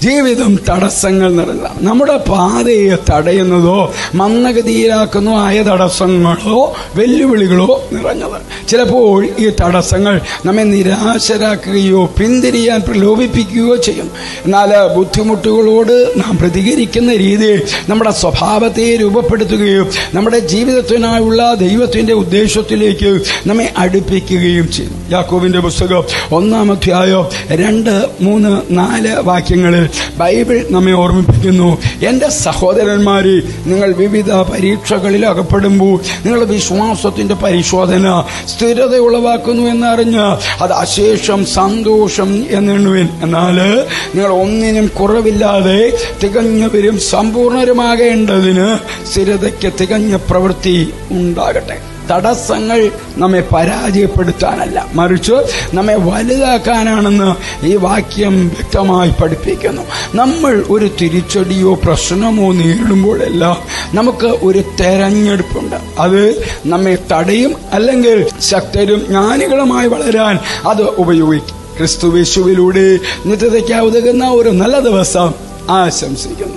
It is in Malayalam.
ജീവിതം തടസ്സങ്ങൾ നിറഞ്ഞതാണ്. നമ്മുടെ പാതയെ തടയുന്നതോ മന്ദഗതിയിലാക്കുന്നതോ ആയ തടസ്സങ്ങളോ വെല്ലുവിളികളോ നിറഞ്ഞത്. ചിലപ്പോൾ ഈ തടസ്സങ്ങൾ നമ്മെ നിരാശരാക്കുകയോ പിന്തിരിയാൻ പ്രലോഭിപ്പിക്കുകയോ ചെയ്യും. എന്നാൽ ബുദ്ധിമുട്ടുകളോട് നാം പ്രതികരിക്കുന്ന രീതിയിൽ നമ്മുടെ സ്വഭാവത്തെ രൂപപ്പെടുത്തുകയും നമ്മുടെ ജീവിതത്തിനായുള്ള ദൈവത്തിന്റെ ഉദ്ദേശത്തിലേക്ക് നമ്മെ അടുപ്പിക്കുകയും ചെയ്യും. യാക്കോബിന്റെ പുസ്തകം 1-ാം അധ്യായം 2, 3, 4 വാക്യങ്ങളിൽ ബൈബിൾ നമ്മെ ഓർമ്മിപ്പിക്കുന്നു. എന്റെ സഹോദരന്മാരെ, നിങ്ങൾ വിവിധ പരീക്ഷകളിൽ അകപ്പെടുമ്പോൾ നിങ്ങളുടെ വിശ്വാസത്തിന്റെ പരിശോധന സ്ഥിരത ഉളവാക്കുന്നു എന്നറിഞ്ഞ് അത് അശേഷം സന്തോഷം എന്നെണ്ണുവിൻ. എന്നാൽ നിങ്ങൾ ഒന്നിനും കുറവില്ലാതെ തികഞ്ഞവരും സമ്പൂർണരുമാകേണ്ടതിന് സ്ഥിരതയ്ക്ക് തികഞ്ഞ പ്രവൃത്തി ഉണ്ടാകട്ടെ. തടസ്സങ്ങൾ നമ്മെ പരാജയപ്പെടുത്താനല്ല, മറിച്ച് നമ്മെ വലുതാക്കാനാണെന്ന് ഈ വാക്യം വ്യക്തമായി പഠിപ്പിക്കുന്നു. നമ്മൾ ഒരു തിരിച്ചടിയോ പ്രശ്നമോ നേരിടുമ്പോഴെല്ലാം നമുക്ക് ഒരു തെരഞ്ഞെടുപ്പുണ്ട്. അത് നമ്മെ തടയും, അല്ലെങ്കിൽ ശക്തരും ജ്ഞാനികളുമായി വളരാൻ അത് ഉപയോഗിക്കും. ക്രിസ്തുയേശുവിലൂടെ നിത്യതയ്ക്ക് ഉതകുന്ന ഒരു നല്ല ദിവസം ആശംസിക്കുന്നു.